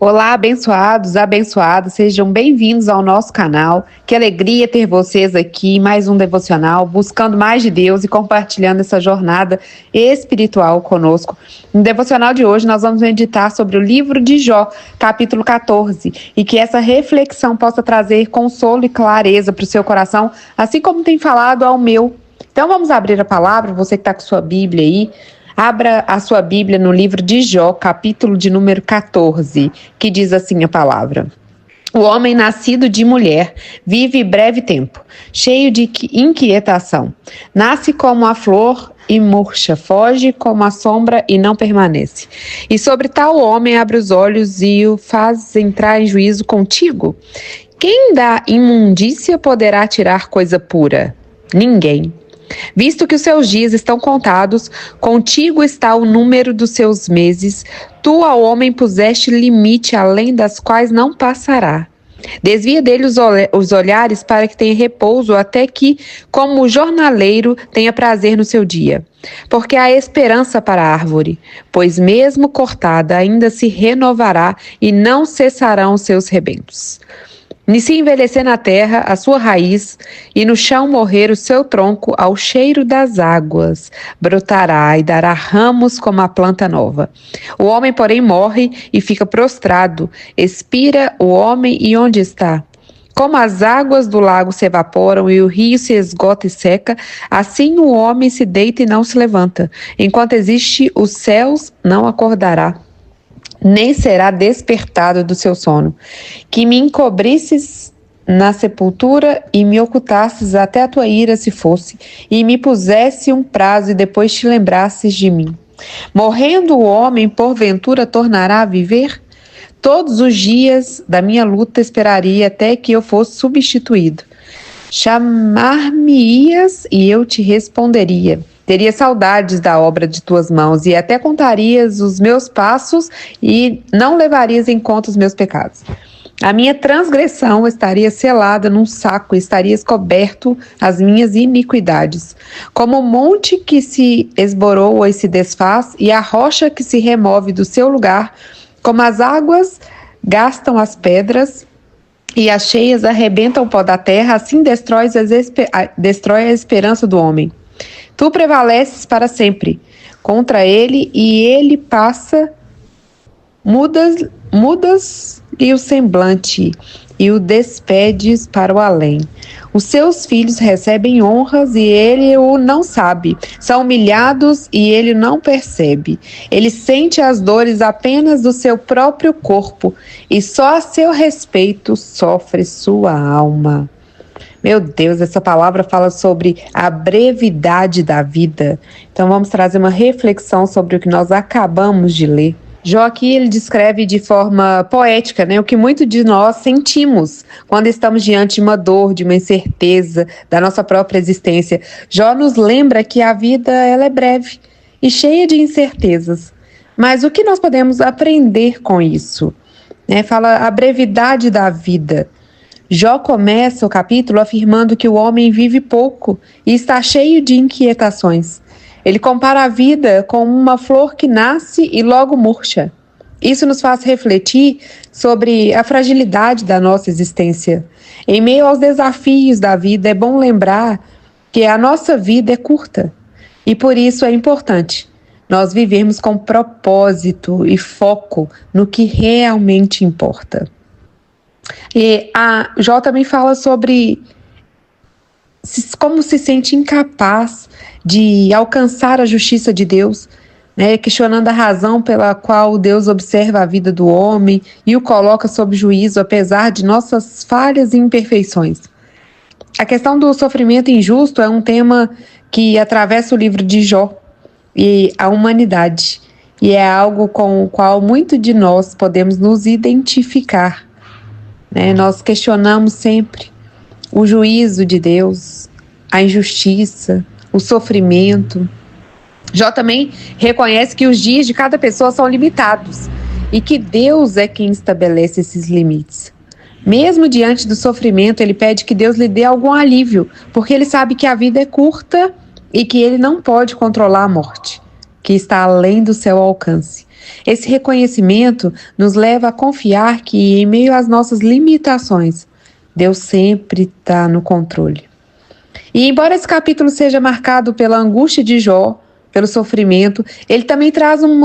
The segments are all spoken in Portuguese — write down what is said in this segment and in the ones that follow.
Olá, abençoados, abençoadas, sejam bem-vindos ao nosso canal. Que alegria ter vocês aqui, mais um devocional, buscando mais de Deus e compartilhando essa jornada espiritual conosco. No devocional de hoje, nós vamos meditar sobre o livro de Jó, capítulo 14, e que essa reflexão possa trazer consolo e clareza para o seu coração, assim como tem falado ao meu. Então vamos abrir a palavra, você que está com sua Bíblia aí. Abra a sua Bíblia no livro de Jó, capítulo de número 14, que diz assim a palavra. O homem nascido de mulher vive breve tempo, cheio de inquietação. Nasce como a flor e murcha, foge como a sombra e não permanece. E sobre tal homem abre os olhos e o faz entrar em juízo contigo. Quem da imundícia poderá tirar coisa pura? Ninguém. Visto que os seus dias estão contados, contigo está o número dos seus meses, tu ao homem puseste limite além das quais não passará. Desvia dele os olhares para que tenha repouso até que, como o jornaleiro, tenha prazer no seu dia. Porque há esperança para a árvore, pois mesmo cortada ainda se renovará e não cessarão os seus rebentos. E se envelhecer na terra a sua raiz, e no chão morrer o seu tronco, ao cheiro das águas, brotará e dará ramos como a planta nova. O homem, porém, morre e fica prostrado, expira o homem e onde está? Como as águas do lago se evaporam e o rio se esgota e seca, assim o homem se deita e não se levanta. Enquanto existe os céus, não acordará, nem será despertado do seu sono. Que me encobrisses na sepultura e me ocultasses até a tua ira se fosse, e me pusesse um prazo e depois te lembrasses de mim. Morrendo o homem, porventura tornará a viver? Todos os dias da minha luta esperaria até que eu fosse substituído. Chamar-me-ias e eu te responderia. Teria saudades da obra de tuas mãos e até contarias os meus passos e não levarias em conta os meus pecados. A minha transgressão estaria selada num saco e estarias coberto as minhas iniquidades. Como o monte que se esboroa e se desfaz e a rocha que se remove do seu lugar, como as águas gastam as pedras e as cheias arrebentam o pó da terra, assim destrói a esperança do homem. Tu prevaleces para sempre contra ele e ele passa, mudas-lhe o semblante e o despedes para o além. Os seus filhos recebem honras e ele o não sabe. São humilhados e ele não percebe. Ele sente as dores apenas do seu próprio corpo e só a seu respeito sofre sua alma. Meu Deus, essa palavra fala sobre a brevidade da vida. Então vamos trazer uma reflexão sobre o que nós acabamos de ler. Jó aqui ele descreve de forma poética, o que muito de nós sentimos quando estamos diante de uma dor, de uma incerteza da nossa própria existência. Jó nos lembra que a vida ela é breve e cheia de incertezas. Mas o que nós podemos aprender com isso? Fala a brevidade da vida. Jó começa o capítulo afirmando que o homem vive pouco e está cheio de inquietações. Ele compara a vida com uma flor que nasce e logo murcha. Isso nos faz refletir sobre a fragilidade da nossa existência. Em meio aos desafios da vida, é bom lembrar que a nossa vida é curta e por isso é importante nós vivermos com propósito e foco no que realmente importa. E a Jó também fala sobre como se sente incapaz de alcançar a justiça de Deus, questionando a razão pela qual Deus observa a vida do homem e o coloca sob juízo, apesar de nossas falhas e imperfeições. A questão do sofrimento injusto é um tema que atravessa o livro de Jó e a humanidade, e é algo com o qual muito de nós podemos nos identificar. Nós questionamos sempre o juízo de Deus, a injustiça, o sofrimento. Jó também reconhece que os dias de cada pessoa são limitados e que Deus é quem estabelece esses limites. Mesmo diante do sofrimento, ele pede que Deus lhe dê algum alívio, porque ele sabe que a vida é curta e que ele não pode controlar a morte, que está além do seu alcance. Esse reconhecimento nos leva a confiar que, em meio às nossas limitações, Deus sempre está no controle. E embora esse capítulo seja marcado pela angústia de Jó, pelo sofrimento, ele também traz um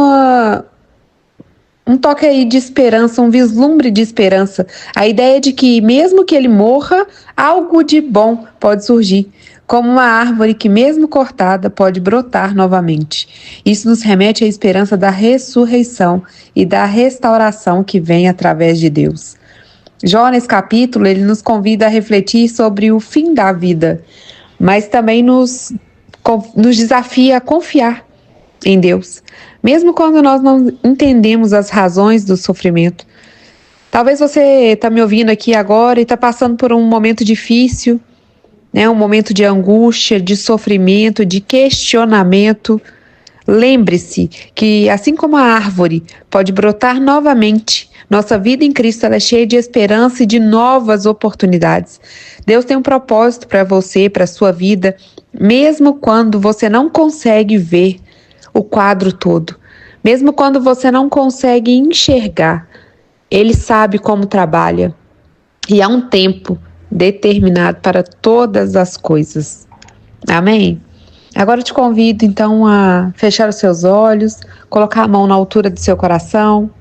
toque aí de esperança, um vislumbre de esperança. A ideia de que mesmo que ele morra, algo de bom pode surgir, como uma árvore que mesmo cortada pode brotar novamente. Isso nos remete à esperança da ressurreição e da restauração que vem através de Deus. Jó, nesse capítulo, ele nos convida a refletir sobre o fim da vida, mas também nos desafia a confiar em Deus, mesmo quando nós não entendemos as razões do sofrimento. Talvez você está me ouvindo aqui agora e está passando por um momento difícil, né? Um momento de angústia, de sofrimento, de questionamento. Lembre-se que, assim como a árvore pode brotar novamente, nossa vida em Cristo ela é cheia de esperança e de novas oportunidades. Deus tem um propósito para você, para a sua vida, mesmo quando você não consegue ver o quadro todo, mesmo quando você não consegue enxergar. Ele sabe como trabalha e há um tempo determinado para todas as coisas. Amém? Agora eu te convido então a fechar os seus olhos, colocar a mão na altura do seu coração.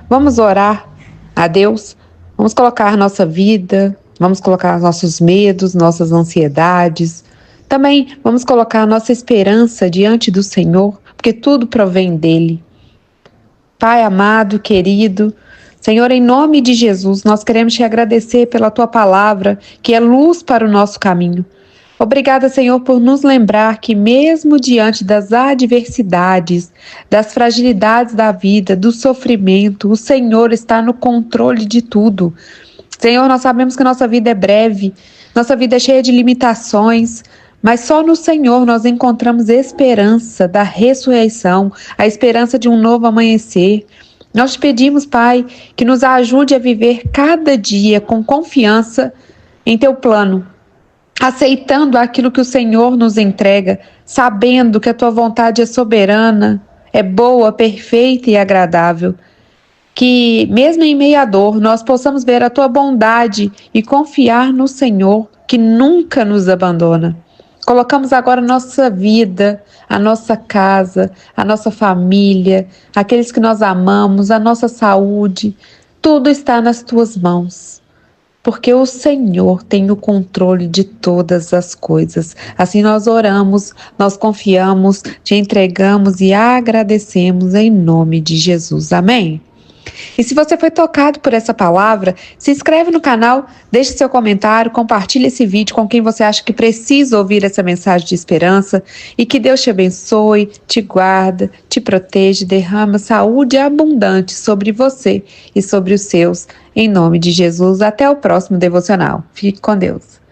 Vamos orar a Deus, vamos colocar nossa vida, vamos colocar nossos medos, nossas ansiedades. Também vamos colocar nossa esperança diante do Senhor, porque tudo provém dele. Pai amado, querido, Senhor, em nome de Jesus, nós queremos te agradecer pela tua palavra, que é luz para o nosso caminho. Obrigada, Senhor, por nos lembrar que mesmo diante das adversidades, das fragilidades da vida, do sofrimento, o Senhor está no controle de tudo. Senhor, nós sabemos que nossa vida é breve, nossa vida é cheia de limitações, mas só no Senhor nós encontramos esperança da ressurreição, a esperança de um novo amanhecer. Nós te pedimos, Pai, que nos ajude a viver cada dia com confiança em teu plano, aceitando aquilo que o Senhor nos entrega, sabendo que a tua vontade é soberana, é boa, perfeita e agradável. Que, mesmo em meio à dor, nós possamos ver a tua bondade e confiar no Senhor, que nunca nos abandona. Colocamos agora a nossa vida, a nossa casa, a nossa família, aqueles que nós amamos, a nossa saúde, tudo está nas tuas mãos. Porque o Senhor tem o controle de todas as coisas. Assim nós oramos, nós confiamos, te entregamos e agradecemos em nome de Jesus. Amém? E se você foi tocado por essa palavra, se inscreve no canal, deixe seu comentário, compartilhe esse vídeo com quem você acha que precisa ouvir essa mensagem de esperança e que Deus te abençoe, te guarda, te protege, derrama saúde abundante sobre você e sobre os seus. Em nome de Jesus, até o próximo devocional. Fique com Deus.